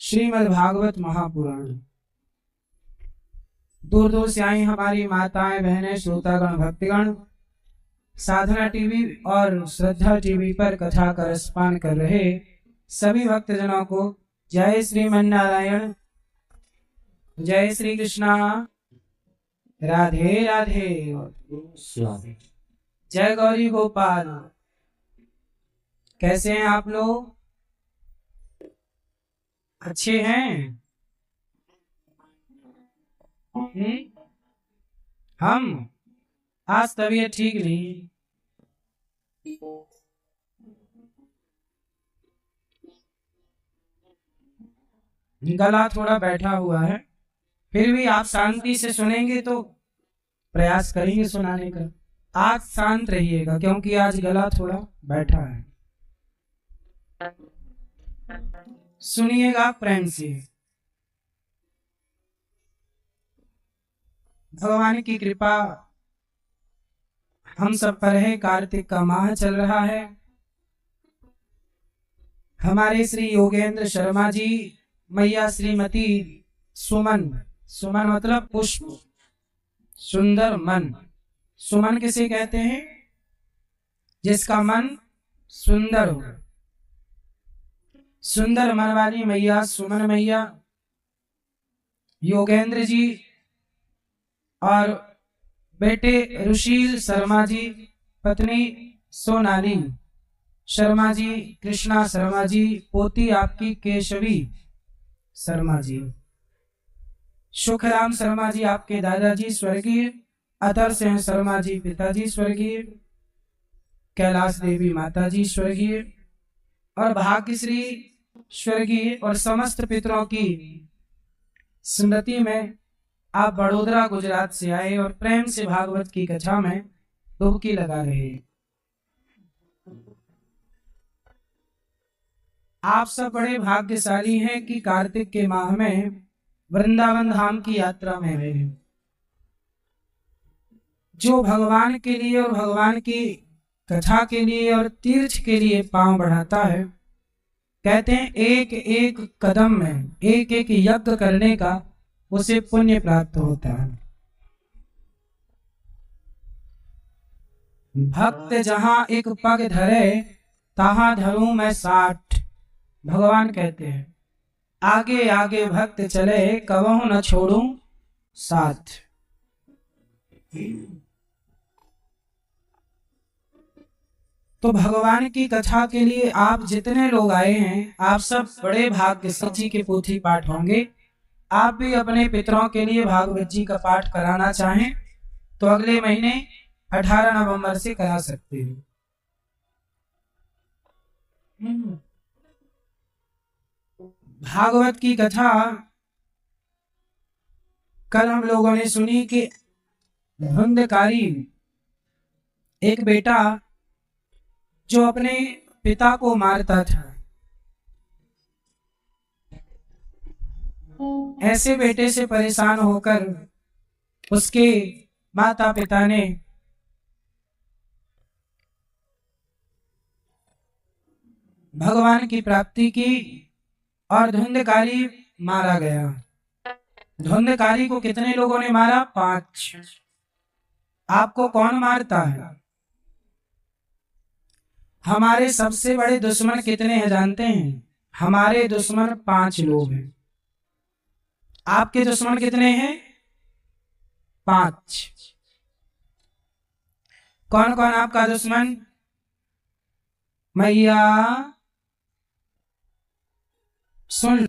श्रीमद् भागवत महापुराण। दूर दूर से आई हमारी माताएं, बहनें, श्रोतागण, भक्तिगण साधना टीवी और श्रद्धा टीवी पर कथा का रसपान कर रहे सभी भक्तजनों को जय श्रीमन्नारायण, जय श्री कृष्णा, राधे राधे, जय गौरी गोपाल। कैसे हैं आप लोग? अच्छे हैं? हम आज तबीयत ठीक नहीं, गला थोड़ा बैठा हुआ है। फिर भी आप शांति से सुनेंगे तो प्रयास करेंगे सुनाने का। आज शांत रहिएगा क्योंकि आज गला थोड़ा बैठा है। सुनिएगा प्रेम से। भगवान की कृपा हम सब पर है। कार्तिक का माह चल रहा है। हमारे श्री योगेंद्र शर्मा जी, मैया श्रीमती सुमन, सुमन मतलब पुष्प, सुंदर मन। सुमन किसे कहते हैं? जिसका मन सुंदर हो। सुंदर मन वाली मैया सुमन मैया, योगेंद्र जी और बेटे ऋषिल शर्मा जी, पत्नी सोनाली शर्मा जी, कृष्णा शर्मा जी, पोती आपकी केशवी शर्मा जी, सुखराम शर्मा जी आपके दादाजी स्वर्गीय, अतर सिंह शर्मा जी पिताजी स्वर्गीय, कैलाश देवी माताजी स्वर्गीय और भाग्यश्री स्वर्गीय और समस्त पितरों की स्मृति में आप बड़ोदरा गुजरात से आए और प्रेम से भागवत की कथा में डुबकी लगा रहे। आप सब बड़े भाग्यशाली हैं कि कार्तिक के माह में वृंदावन धाम की यात्रा में रहे। जो भगवान के लिए और भगवान की कथा के लिए और तीर्थ के लिए पांव बढ़ाता है, कहते हैं एक एक कदम में एक एक यज्ञ करने का उसे पुण्य प्राप्त होता है। भक्त जहां एक पग धरे तहां धरूं मैं 60, भगवान कहते हैं। आगे आगे भक्त चले कबहू न छोड़ूं साथ। तो भगवान की कथा के लिए आप जितने लोग आए हैं, आप सब बड़े भाग्य जी के पोथी पाठ होंगे। आप भी अपने पितरों के लिए भागवत जी का पाठ कराना चाहें तो अगले महीने 18 नवंबर से करा सकते हैं। भागवत की कथा कल हम लोगों ने सुनी कि धुंधकारी एक बेटा जो अपने पिता को मारता था, ऐसे बेटे से परेशान होकर उसके माता पिता ने भगवान की प्राप्ति की और धुंधकारी मारा गया। धुंधकारी को कितने लोगों ने मारा? 5। आपको कौन मारता है? हमारे सबसे बड़े दुश्मन कितने हैं जानते हैं? हमारे दुश्मन 5 लोग हैं। आपके दुश्मन कितने हैं? 5। कौन कौन आपका दुश्मन? मैया सुन।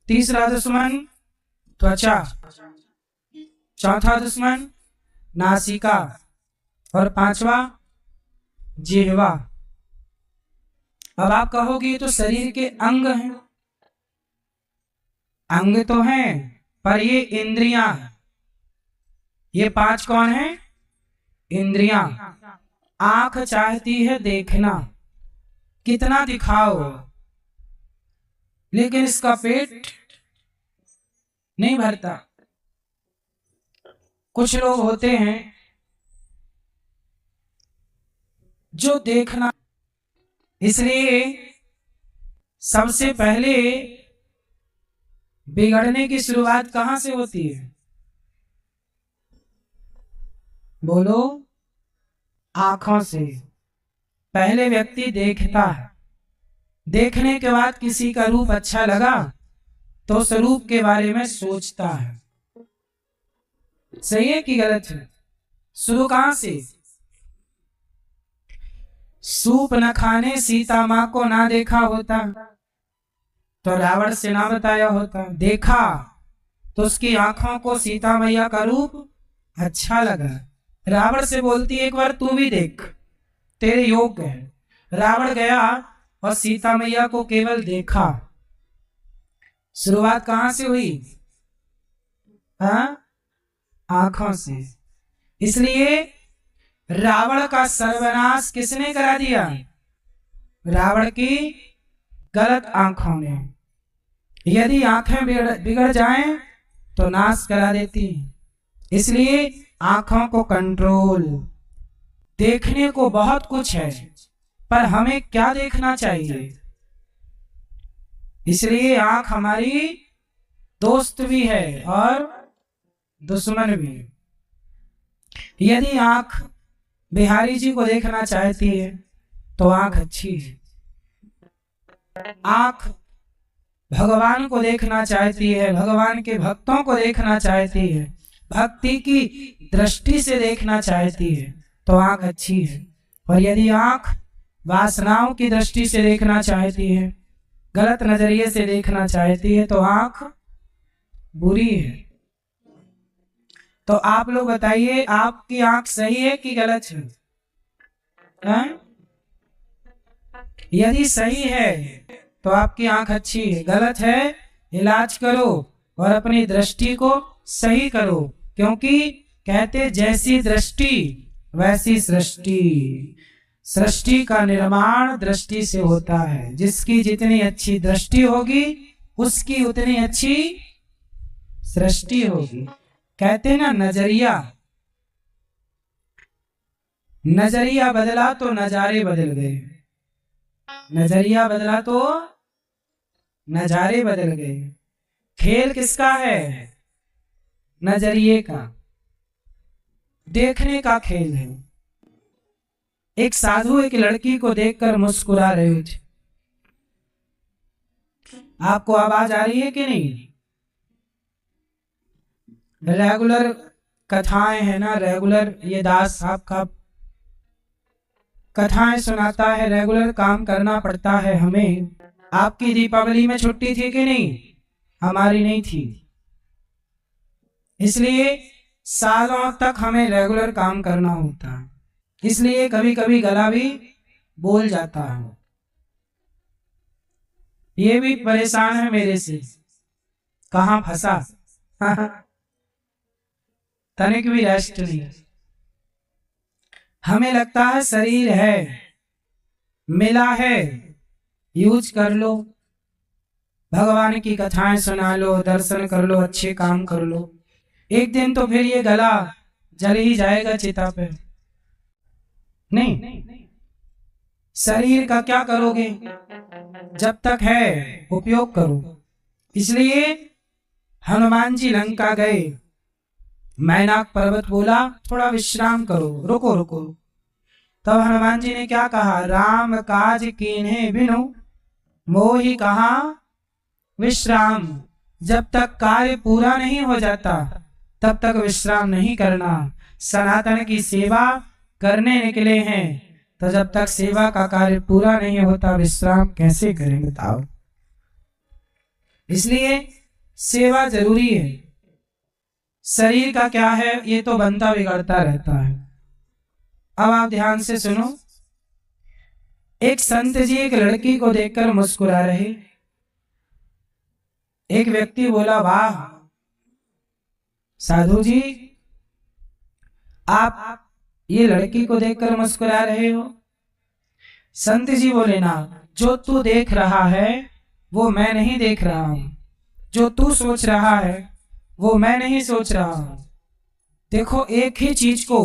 तीसरा दुश्मन त्वचा, चौथा दुश्मन नासिका और 5वां जिह्वा। अब आप कहोगे तो शरीर के अंग हैं। अंग तो हैं पर ये इंद्रियां। ये 5 कौन है? इंद्रियां। आंख चाहती है देखना, कितना दिखाओ, लेकिन इसका पेट नहीं भरता। कुछ लोग होते हैं जो देखना, इसलिए सबसे पहले बिगड़ने की शुरुआत कहां से होती है? बोलो। आंखों से। पहले व्यक्ति देखता है, देखने के बाद किसी का रूप अच्छा लगा तो उस रूप के बारे में सोचता है। सही है कि गलत है? शुरू कहां से? सूप न खाने सीता माँ को ना देखा होता तो रावण से ना बताया होता। देखा तो उसकी आंखों को सीता मैया का रूप अच्छा लगा। रावण से बोलती एक बार तू भी देख, तेरे योग्य है। रावण गया और सीता मैया को केवल देखा। शुरुआत कहां से हुई? आंखों से। इसलिए रावण का सर्वनाश किसने करा दिया? रावण की गलत आंखों ने। यदि आंखें बिगड़ जाएं तो नाश करा देती। इसलिए आंखों को कंट्रोल। देखने को बहुत कुछ है, पर हमें क्या देखना चाहिए? इसलिए आंख हमारी दोस्त भी है और दुश्मन भी। यदि आंख बिहारी जी को देखना चाहती है तो आंख अच्छी है। आंख भगवान को देखना चाहती है, भगवान के भक्तों को देखना चाहती है, भक्ति की दृष्टि से देखना चाहती है तो आंख अच्छी है। और यदि आंख वासनाओं की दृष्टि से देखना चाहती है, गलत नजरिए से देखना चाहती है तो आंख बुरी है। तो आप लोग बताइए, आपकी आंख सही है कि गलत है? यदि सही है तो आपकी आंख अच्छी है, गलत है इलाज करो और अपनी दृष्टि को सही करो। क्योंकि कहते जैसी दृष्टि वैसी सृष्टि। सृष्टि का निर्माण दृष्टि से होता है। जिसकी जितनी अच्छी दृष्टि होगी उसकी उतनी अच्छी सृष्टि होगी। कहते ना नजरिया, नजरिया बदला तो नजारे बदल गए। नजरिया बदला तो नजारे बदल गए। खेल किसका है? नजरिए का, देखने का खेल है। एक साधु एक लड़की को देखकर मुस्कुरा रहे थे। आपको आवाज आ रही है कि नहीं? रेगुलर कथाएं है ना, रेगुलर ये दास साहब का कथाएं सुनाता है, रेगुलर काम करना पड़ता है हमें। आपकी दीपावली में छुट्टी थी कि नहीं? हमारी नहीं थी। इसलिए सालों तक हमें रेगुलर काम करना होता है। इसलिए कभी कभी गला भी बोल जाता है। ये भी परेशान है मेरे से, कहां फंसा। तनिक भी रेस्ट नहीं। हमें लगता है शरीर है, मिला है, यूज कर लो, भगवान की कथाएं सुना लो, दर्शन कर लो, अच्छे काम कर लो। एक दिन तो फिर ये गला जल ही जाएगा चिता पे। नहीं, शरीर का क्या करोगे? जब तक है उपयोग करो। इसलिए हनुमान जी लंका गए, मैनाक पर्वत बोला थोड़ा विश्राम करो, रुको रुको। तब हनुमान जी ने क्या कहा? राम काज कीन्हे बिनु मोहि कहा विश्राम। जब तक कार्य पूरा नहीं हो जाता तब तक विश्राम नहीं करना। सनातन की सेवा करने निकले हैं तो जब तक सेवा का कार्य पूरा नहीं होता विश्राम कैसे करें बताओ? इसलिए सेवा जरूरी है। शरीर का क्या है, ये तो बनता बिगड़ता रहता है। अब आप ध्यान से सुनो। एक संत जी एक लड़की को देखकर मुस्कुरा रहे। एक व्यक्ति बोला, वाह साधु जी, आप ये लड़की को देखकर मुस्कुरा रहे हो। संत जी बोले, ना, जो तू देख रहा है वो मैं नहीं देख रहा हूं। जो तू सोच रहा है वो मैं नहीं सोच रहा हूं। देखो, एक ही चीज को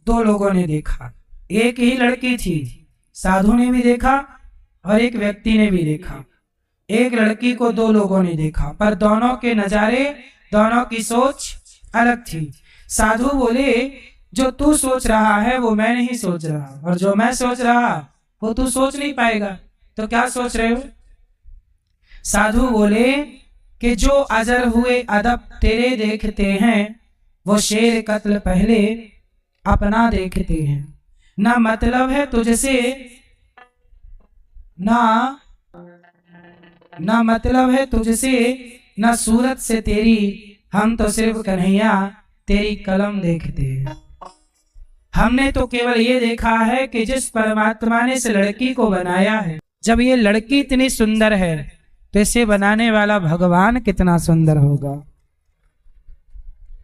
दो लोगों ने देखा। एक ही लड़की थी, साधु ने भी देखा और एक व्यक्ति ने भी देखा। एक लड़की को दो लोगों ने देखा, पर दोनों के नजारे, दोनों की सोच अलग थी। साधु बोले, जो तू सोच रहा है वो मैं नहीं सोच रहा, और जो मैं सोच रहा वो तू सोच नहीं पाएगा। तो क्या सोच रहे हो? साधु बोले कि जो अजर हुए अदब तेरे देखते हैं, वो शेर कत्ल पहले अपना देखते हैं। ना मतलब है तुझसे, ना मतलब है तुझसे, ना सूरत से तेरी, हम तो सिर्फ कन्हैया तेरी कलम देखते हैं। हमने तो केवल ये देखा है कि जिस परमात्मा ने इस लड़की को बनाया है, जब ये लड़की इतनी सुंदर है तो इसे बनाने वाला भगवान कितना सुंदर होगा।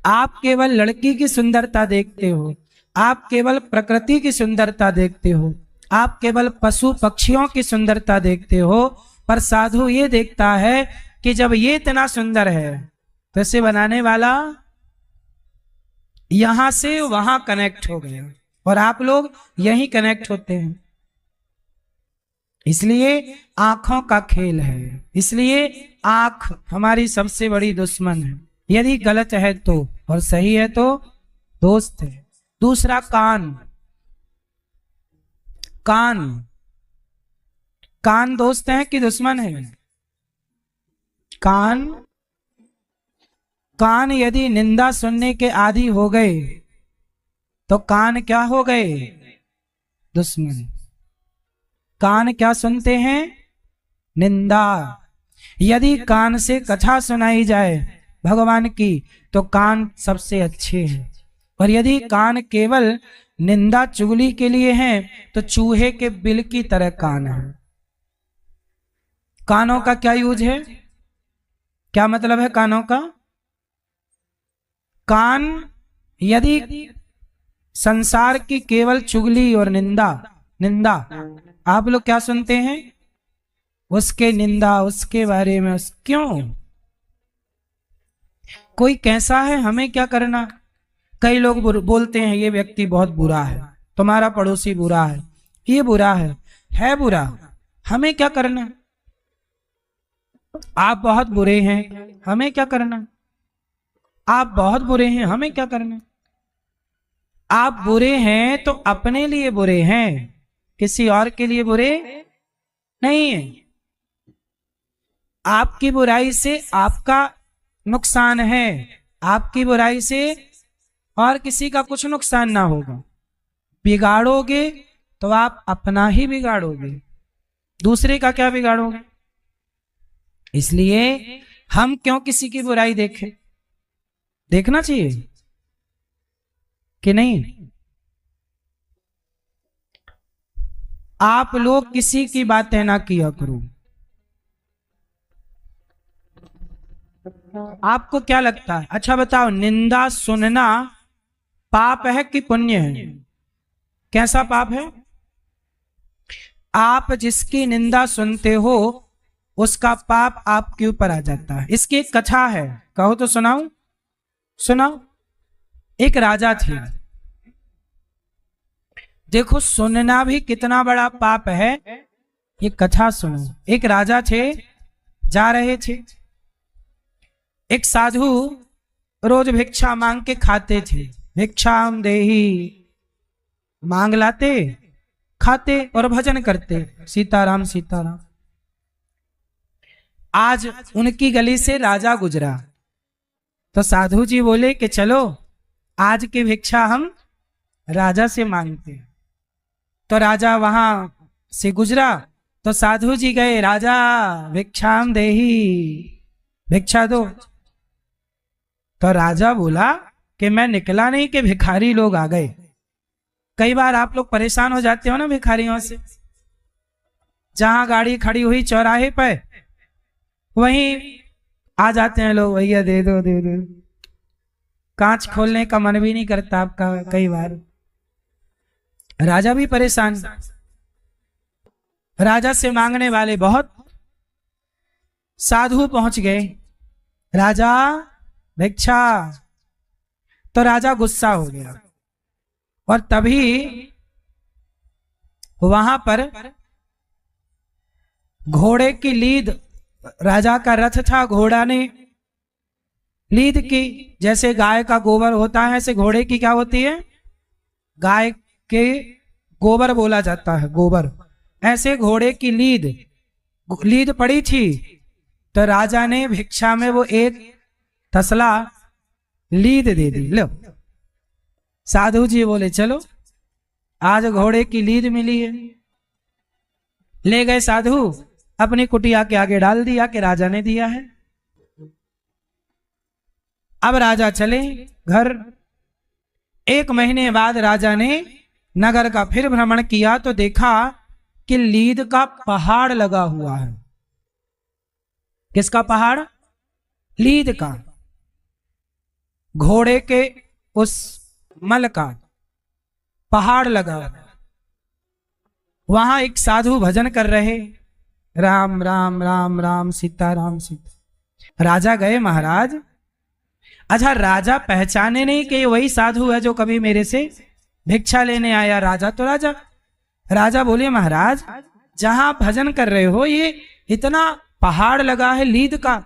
आप केवल लड़की की सुंदरता देखते हो, आप केवल प्रकृति की सुंदरता देखते हो, आप केवल पशु पक्षियों की सुंदरता देखते हो, पर साधु ये देखता है कि जब ये इतना सुंदर है तो इसे बनाने वाला यहां से वहां कनेक्ट हो गया, और आप लोग यहीं कनेक्ट होते हैं। इसलिए आंखों का खेल है, इसलिए आंख हमारी सबसे बड़ी दुश्मन है। यदि गलत है तो, और सही है तो दोस्त है। दूसरा कान, कान, कान दोस्त है कि दुश्मन है? कान, कान यदि निंदा सुनने के आदी हो गए तो कान क्या हो गए? दुश्मन। कान क्या सुनते हैं? निंदा। यदि कान से कथा सुनाई जाए भगवान की तो कान सबसे अच्छे हैं, और यदि कान केवल निंदा चुगली के लिए हैं तो चूहे के बिल की तरह कान है। कानों का क्या यूज है? क्या मतलब है कानों का? कान यदि संसार की केवल चुगली और निंदा, निंदा आप लोग क्या सुनते हैं? उसके निंदा, उसके बारे में क्यों? कोई कैसा है, हमें क्या करना? कई लोग बोलते हैं ये व्यक्ति बहुत बुरा है, तुम्हारा पड़ोसी बुरा है, ये बुरा है बुरा, हमें क्या करना? आप बहुत बुरे हैं, हमें क्या करना? आप बहुत बुरे हैं, हमें क्या करना? आप बुरे हैं तो अपने लिए बुरे हैं, किसी और के लिए बुरे नहीं है। आपकी बुराई से आपका नुकसान है, आपकी बुराई से और किसी का कुछ नुकसान ना होगा। बिगाड़ोगे तो आप अपना ही बिगाड़ोगे, दूसरे का क्या बिगाड़ोगे? इसलिए हम क्यों किसी की बुराई देखें? देखना चाहिए कि नहीं? आप लोग किसी की बातें ना किया करो। आपको क्या लगता है? अच्छा बताओ, निंदा सुनना पाप है कि पुण्य है? कैसा पाप है? आप जिसकी निंदा सुनते हो उसका पाप आपके ऊपर आ जाता है। इसकी एक कथा है, कहो तो सुनाऊं? सुनाओ। एक राजा थे, देखो सुनना भी कितना बड़ा पाप है। ये कथा सुनो। एक राजा थे, जा रहे थे, एक साधु रोज भिक्षा मांग के खाते थे। भिक्षाम देही मांग लाते, खाते और भजन करते, सीताराम सीताराम। आज उनकी गली से राजा गुजरा तो साधु जी बोले कि चलो आज की भिक्षा हम राजा से मांगते। तो राजा वहां से गुजरा तो साधु जी गए, राजा भिक्षाम देही, भिक्षा दो। तो राजा बोला कि मैं निकला नहीं कि भिखारी लोग आ गए। कई बार आप लोग परेशान हो जाते हो ना भिखारियों से। जहां गाड़ी खड़ी हुई चौराहे पर वहीं आ जाते हैं लोग, भैया दे दो दे दो। कांच खोलने का मन भी नहीं करता आपका। कई बार राजा भी परेशान, राजा से मांगने वाले बहुत। साधु पहुंच गए, राजा भिक्षा। तो राजा गुस्सा हो गया और तभी वहां पर घोड़े की लीद राजा का रथ था, घोड़ा ने लीद की। जैसे गाय का गोबर होता है ऐसे घोड़े की क्या होती है, गाय के गोबर बोला जाता है, गोबर। ऐसे घोड़े की लीद पड़ी थी। तो राजा ने भिक्षा में वो एक तसला लीद दे दी। लो, साधु जी बोले चलो आज घोड़े की लीद मिली है। ले गए साधु, अपनी कुटिया के आगे डाल दिया कि राजा ने दिया है। अब राजा चले घर। 1 महीने बाद राजा ने नगर का फिर भ्रमण किया तो देखा कि लीद का पहाड़ लगा हुआ है। किसका पहाड़? लीद का। घोड़े के उस मल का पहाड़ लगा। वहां एक साधु भजन कर रहे, राम राम राम राम सीता राम सीता। राजा गए, महाराज अच्छा राजा पहचाने नहीं कि वही साधु है जो कभी मेरे से भिक्षा लेने आया। राजा तो राजा बोले महाराज जहां भजन कर रहे हो ये इतना पहाड़ लगा है लीद का,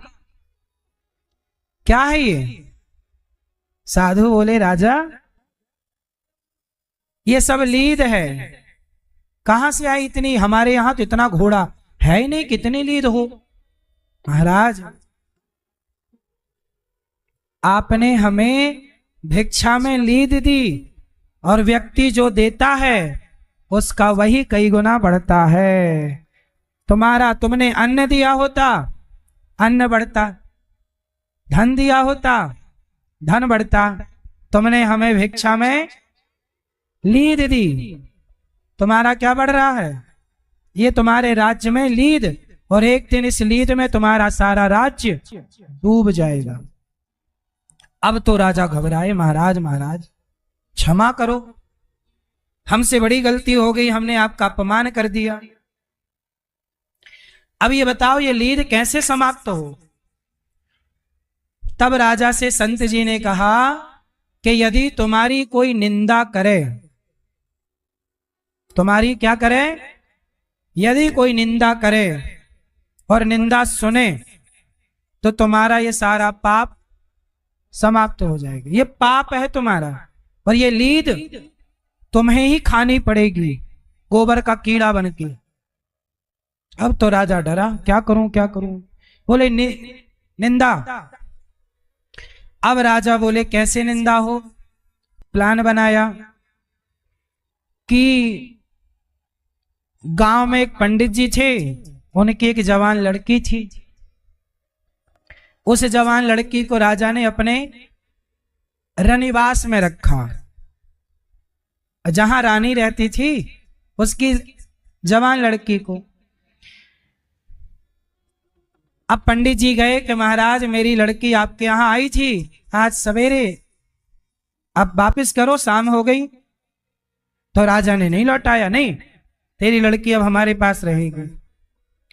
क्या है ये? साधु बोले राजा ये सब लीद है। कहां से आई इतनी? हमारे यहां तो इतना घोड़ा है ही नहीं, कितनी लीद हो? महाराज आपने हमें भिक्षा में लीद दी और व्यक्ति जो देता है उसका वही कई गुना बढ़ता है। तुमने अन्न दिया होता अन्न बढ़ता, धन दिया होता धन बढ़ता। तुमने हमें भिक्षा में लीद दी, तुम्हारा क्या बढ़ रहा है? ये तुम्हारे राज्य में लीद, और एक दिन इस लीद में तुम्हारा सारा राज्य डूब जाएगा। अब तो राजा घबराए, महाराज क्षमा करो, हमसे बड़ी गलती हो गई, हमने आपका अपमान कर दिया। अब ये बताओ ये लीद कैसे समाप्त हो? तब राजा से संत जी ने कहा कि यदि तुम्हारी कोई निंदा करे, तुम्हारी क्या करे? यदि कोई निंदा करे और निंदा सुने तो तुम्हारा ये सारा पाप समाप्त हो जाएगा। ये पाप है तुम्हारा, और ये लीद तुम्हें ही खानी पड़ेगी गोबर का कीड़ा बन के। अब तो राजा डरा, क्या करूं क्या करूं? बोले निंदा। अब राजा बोले कैसे निंदा हो? प्लान बनाया कि गांव में एक पंडित जी थे, उनकी एक जवान लड़की थी। उस जवान लड़की को राजा ने अपने रनिवास में रखा। जहां रानी रहती थी उसकी जवान लड़की को। अब पंडित जी गए कि महाराज मेरी लड़की आपके यहां आई थी आज सवेरे, अब वापिस करो, शाम हो गई। तो राजा ने नहीं लौटाया, नहीं तेरी लड़की अब हमारे पास रहेगी।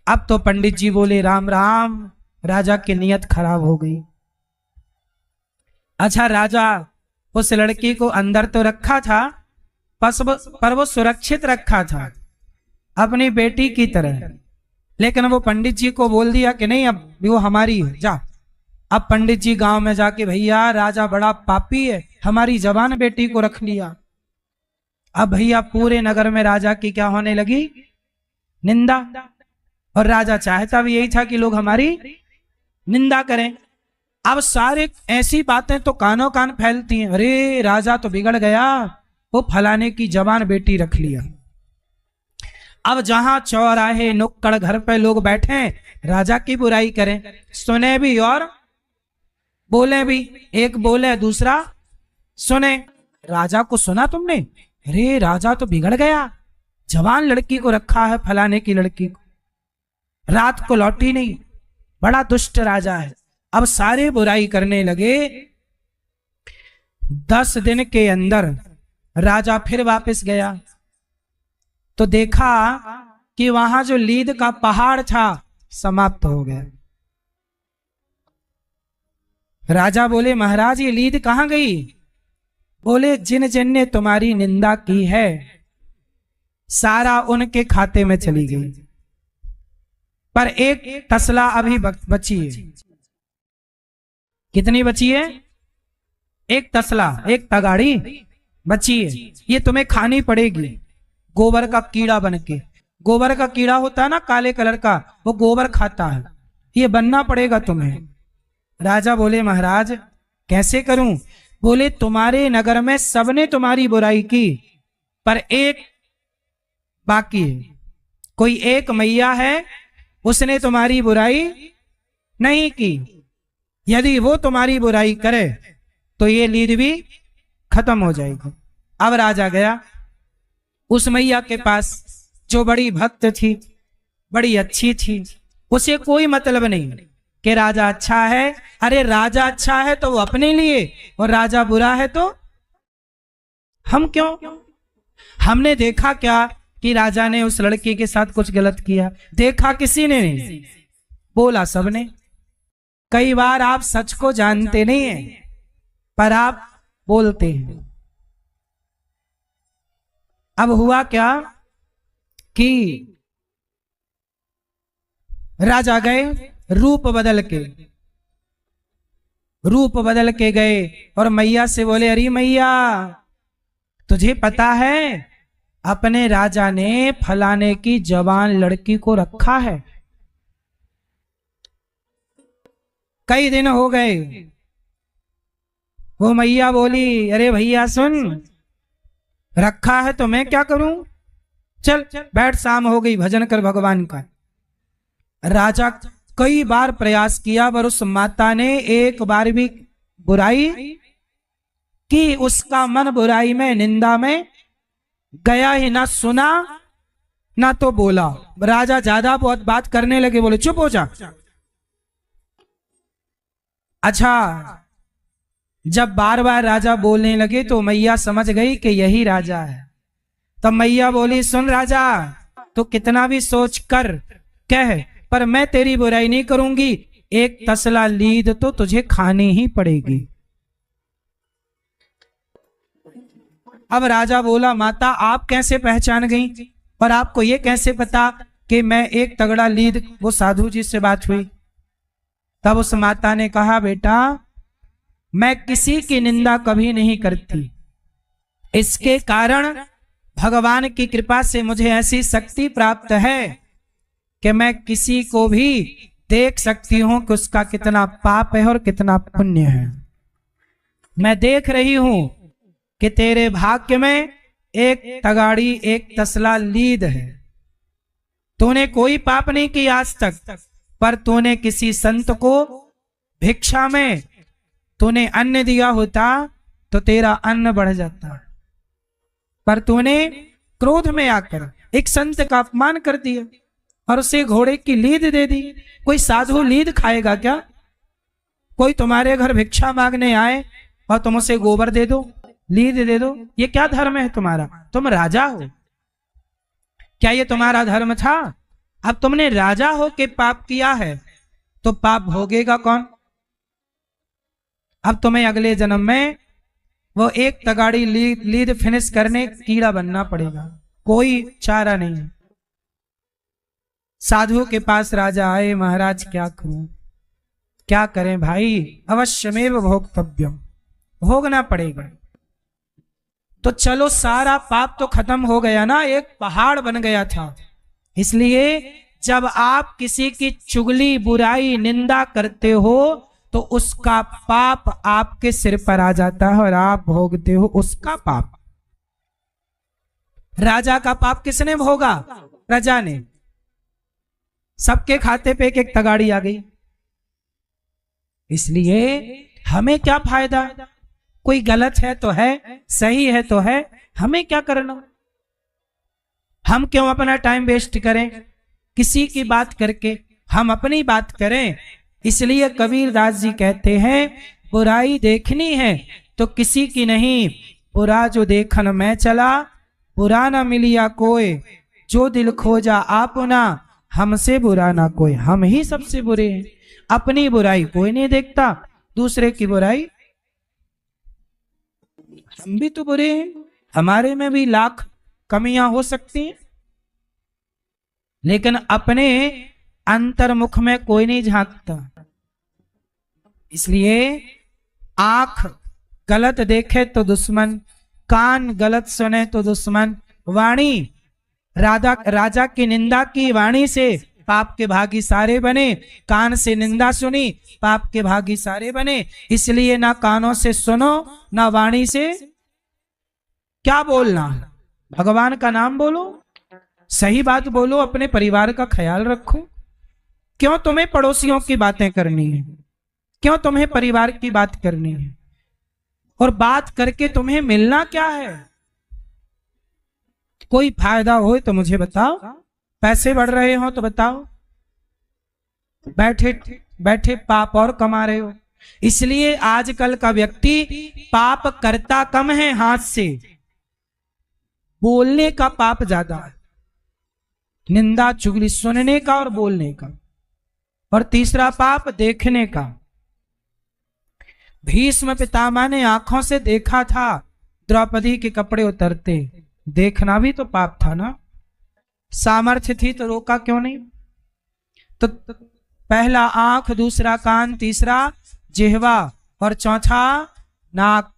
अब तो पंडित जी बोले राम राम, राजा की नियत खराब हो गई। अच्छा राजा उस लड़की को अंदर तो रखा था पर वो सुरक्षित रखा था अपनी बेटी की तरह, लेकिन वो पंडित जी को बोल दिया कि नहीं अब वो हमारी है, जा। अब पंडित जी गांव में जाके भैया राजा बड़ा पापी है, हमारी जवान बेटी को रख लिया। अब भैया पूरे नगर में राजा की क्या होने लगी? निंदा। और राजा चाहता भी यही था कि लोग हमारी निंदा करें। अब सारे ऐसी बातें तो कानों कान फैलती हैं, अरे राजा तो बिगड़ गया, वो फलाने की जवान बेटी रख लिया। अब जहां चौराहे नुक्कड़ घर पे लोग बैठे राजा की बुराई करें, सुने भी और बोले भी। एक बोले दूसरा सुने। राजा को सुना तुमने? अरे राजा तो बिगड़ गया, जवान लड़की को रखा है फलाने की लड़की को, रात को लौटी नहीं, बड़ा दुष्ट राजा है। अब सारे बुराई करने लगे। 10 दिन के अंदर राजा फिर वापस गया तो देखा कि वहां जो लीद का पहाड़ था समाप्त हो गया। राजा बोले महाराज ये लीद कहां गई? बोले जिन जिन ने तुम्हारी निंदा की है सारा उनके खाते में चली गई। पर एक तसला अभी बची है। कितनी बची है? एक तसला, एक तगाड़ी बची है। ये तुम्हें खानी पड़ेगी गोबर का कीड़ा बन के। गोबर का कीड़ा होता है ना काले कलर का, वो गोबर खाता है। ये बनना पड़ेगा तुम्हें। राजा बोले महाराज कैसे करूं? बोले तुम्हारे नगर में सबने तुम्हारी बुराई की, पर एक बाकी है। कोई एक मैया है, उसने तुम्हारी बुराई नहीं की। यदि वो तुम्हारी बुराई करे तो ये लीद भी खत्म हो जाएगी। अब राजा गया उस मैया के पास जो बड़ी भक्त थी, बड़ी अच्छी थी। उसे कोई मतलब नहीं कि राजा अच्छा है। अरे राजा अच्छा है तो वो अपने लिए, और राजा बुरा है तो हम क्यों? हमने देखा क्या कि राजा ने उस लड़की के साथ कुछ गलत किया? देखा किसी ने नहीं, बोला सबने। कई बार आप सच को जानते नहीं हैं पर आप बोलते हैं। अब हुआ क्या कि राजा गए रूप बदल के गए और मैया से बोले अरे मैया तुझे पता है अपने राजा ने फलाने की जवान लड़की को रखा है। कई दिन हो गए। वो मैया बोली अरे भैया सुन, रखा है तो मैं क्या करूं? चल बैठ, शाम हो गई, भजन कर भगवान का। राजा कई बार प्रयास किया पर उस माता ने एक बार भी बुराई की। उसका मन बुराई में, निंदा में गया ही ना। सुना ना तो बोला। राजा ज्यादा बहुत बात करने लगे, बोले चुप हो जा। अच्छा, जब बार बार राजा बोलने लगे तो मैया समझ गई कि यही राजा है। तब मैया बोली सुन राजा, तो कितना भी सोच कर कह, पर मैं तेरी बुराई नहीं करूंगी। एक तसला लीद तो तुझे खानी ही पड़ेगी। अब राजा बोला माता आप कैसे पहचान गई और आपको ये कैसे पता कि मैं एक तगड़ा लीद? वो साधु जी से बात हुई। तब उस माता ने कहा बेटा मैं किसी की निंदा कभी नहीं करती। इसके कारण भगवान की कृपा से मुझे ऐसी शक्ति प्राप्त है कि मैं किसी को भी देख सकती हूं कि उसका कितना पाप है और कितना पुण्य है। मैं देख रही हूं कि तेरे भाग्य में एक तगाड़ी, एक तसला लीद है। तूने कोई पाप नहीं किया आज तक, पर तूने किसी संत को भिक्षा में तूने अन्न दिया होता तो तेरा अन्न बढ़ जाता, पर तूने क्रोध में आकर एक संत का अपमान कर दिया और उसे घोड़े की लीद दे दी। कोई साधु लीद खाएगा क्या? कोई तुम्हारे घर भिक्षा मांगने आए और तुम उसे गोबर दे दो, लीद दे दो, ये क्या धर्म है तुम्हारा? तुम राजा हो, क्या ये तुम्हारा धर्म था? अब तुमने राजा हो के पाप किया है तो पाप भोगेगा कौन? अब तुम्हें अगले जन्म में वो एक तगाड़ी लीद फिनिश करने कीड़ा बनना पड़ेगा, कोई चारा नहीं। साधु के पास राजा आए, महाराज क्या करूं, क्या करें भाई? अवश्यमेव भोक्तव्यम, भोगना पड़ेगा। तो चलो सारा पाप तो खत्म हो गया ना, एक पहाड़ बन गया था। इसलिए जब आप किसी की चुगली, बुराई, निंदा करते हो तो उसका पाप आपके सिर पर आ जाता है और आप भोगते हो उसका पाप। राजा का पाप किसने भोगा? प्रजा ने। सबके खाते पे एक एक तगाड़ी आ गई। इसलिए हमें क्या फायदा? कोई गलत है तो है, सही है तो है, हमें क्या करना? हम क्यों अपना टाइम वेस्ट करें किसी की बात करके? हम अपनी बात करें। इसलिए कबीरदास जी कहते हैं बुराई देखनी है तो किसी की नहीं, बुरा जो देखन मैं चला, बुरा ना मिलिया कोई, जो दिल खोजा आपना, हमसे बुरा ना कोई। हम ही सबसे बुरे हैं। अपनी बुराई कोई नहीं देखता, दूसरे की बुराई हम भी तो बुरे हैं, हमारे में भी लाख कमियां हो सकती हैं, लेकिन अपने अंतर्मुख में कोई नहीं झांकता। इसलिए आंख गलत देखे तो दुश्मन, कान गलत सुने तो दुश्मन, वाणी राजा की निंदा की, वाणी से पाप के भागी सारे बने, कान से निंदा सुनी पाप के भागी सारे बने। इसलिए ना कानों से सुनो ना वाणी से क्या बोलना, भगवान का नाम बोलो, सही बात बोलो, अपने परिवार का ख्याल रखो। क्यों तुम्हें पड़ोसियों की बातें करनी है, क्यों तुम्हें परिवार की बात करनी है, और बात करके तुम्हें मिलना क्या है? कोई फायदा हो तो मुझे बताओ, पैसे बढ़ रहे हो तो बताओ, बैठे बैठे पाप और कमा रहे हो। इसलिए आजकल का व्यक्ति पाप करता कम है, हाथ से बोलने का पाप ज्यादा है, निंदा चुगली सुनने का और बोलने का। और तीसरा पाप देखने का। भीष्म पितामह ने आंखों से देखा था द्रौपदी के कपड़े उतरते, देखना भी तो पाप था ना। सामर्थ्य थी तो रोका क्यों नहीं? तो पहला आंख, दूसरा कान, तीसरा जिह्वा और चौथा नाक।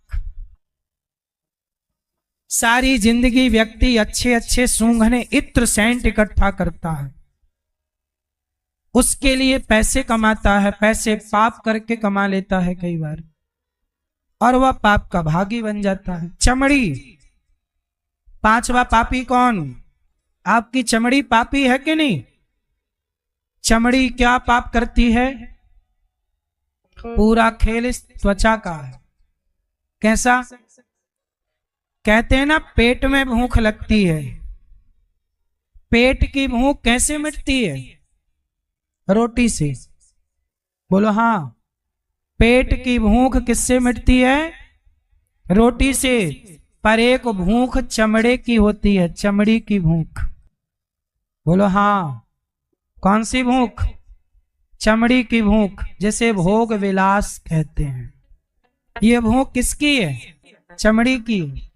सारी जिंदगी व्यक्ति अच्छे अच्छे सूंघने इत्र सेंट इकट्ठा करता है, उसके लिए पैसे कमाता है, पैसे पाप करके कमा लेता है कई बार, और वह पाप का भागी बन जाता है। चमड़ी, पांचवा पापी कौन? आपकी चमड़ी पापी है कि नहीं? चमड़ी क्या पाप करती है? पूरा खेल इस त्वचा का है। कैसा? कहते हैं ना पेट में भूख लगती है। पेट की भूख कैसे मिटती है? रोटी से। बोलो हाँ। पेट की भूख किससे मिटती है? रोटी से। पर एक भूख चमड़े की होती है, चमड़ी की भूख। बोलो हाँ। कौन सी भूख? चमड़ी की भूख, जैसे भोग विलास कहते हैं। ये भूख किसकी है? चमड़ी की।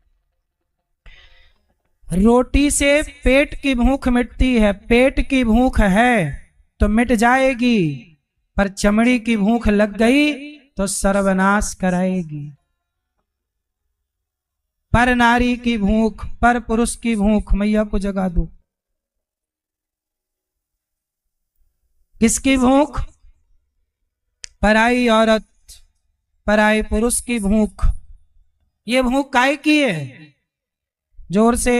रोटी से पेट की भूख मिटती है, पेट की भूख है तो मिट जाएगी, पर चमड़ी की भूख लग गई तो सर्वनाश कराएगी। पर नारी की भूख, पर पुरुष की भूख, मैया को जगा दो। किसकी भूख? पराई औरत, पराई पुरुष की भूख। ये भूख काय की है? जोर से।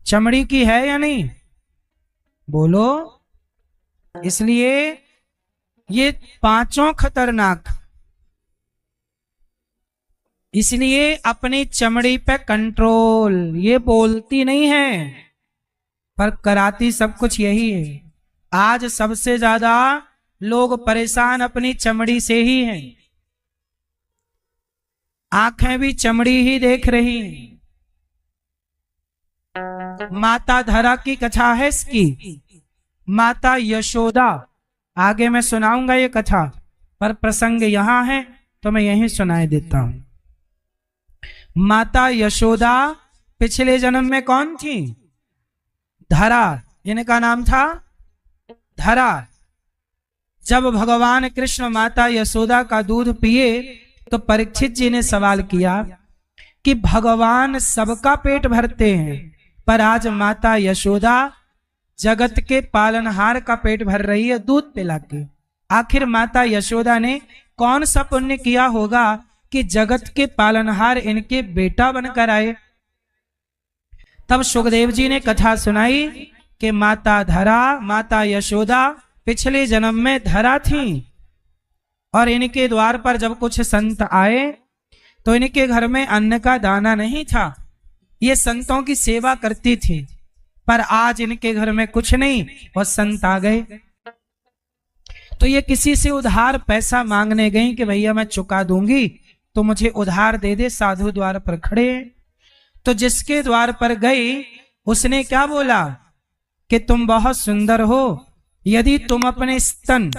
चमड़ी की है या नहीं? बोलो। इसलिए ये पांचों खतरनाक। इसलिए अपनी चमड़ी पे कंट्रोल। ये बोलती नहीं है पर कराती सब कुछ यही है। आज सबसे ज्यादा लोग परेशान अपनी चमड़ी से ही हैं। आंखें भी चमड़ी ही देख रही हैं। माता धरा की कथा है इसकी, माता यशोदा। आगे मैं सुनाऊंगा ये कथा, पर प्रसंग यहां है तो मैं यहीं सुनाए देता हूं। माता यशोदा पिछले जन्म में कौन थी? धरा। इनका नाम था धरा। जब भगवान कृष्ण माता यशोदा का दूध पिए तो परीक्षित जी ने सवाल किया कि भगवान सबका पेट भरते हैं, पर आज माता यशोदा जगत के पालनहार का पेट भर रही है दूध पिला के। आखिर माता यशोदा ने कौन सा पुण्य किया होगा कि जगत के पालनहार इनके बेटा बनकर आए? तब सुखदेव जी ने कथा सुनाई कि माता धरा, माता यशोदा पिछले जन्म में धरा थी, और इनके द्वार पर जब कुछ संत आए तो इनके घर में अन्न का दाना नहीं था। ये संतों की सेवा करती थी, पर आज इनके घर में कुछ नहीं और संत आ गए। तो ये किसी से उधार पैसा मांगने गई कि भैया मैं चुका दूंगी तो मुझे उधार दे दे। साधु द्वार पर खड़े। तो जिसके द्वार पर गई उसने क्या बोला कि तुम बहुत सुंदर हो, यदि तुम अपने स्तन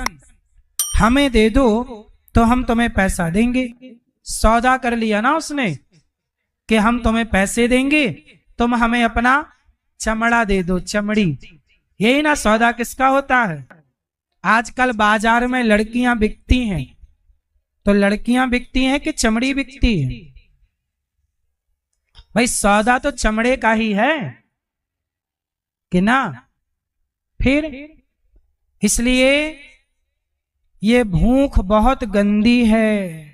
हमें दे दो तो हम तुम्हें पैसा देंगे। सौदा कर लिया ना उसने कि हम तुम्हें पैसे देंगे, तुम हमें अपना चमड़ा दे दो, चमड़ी। यही ना सौदा किसका होता है। आजकल बाजार में लड़कियां बिकती हैं, तो लड़कियां बिकती हैं कि चमड़ी बिकती है? भाई सौदा तो चमड़े का ही है कि ना। फिर इसलिए ये भूख बहुत गंदी है।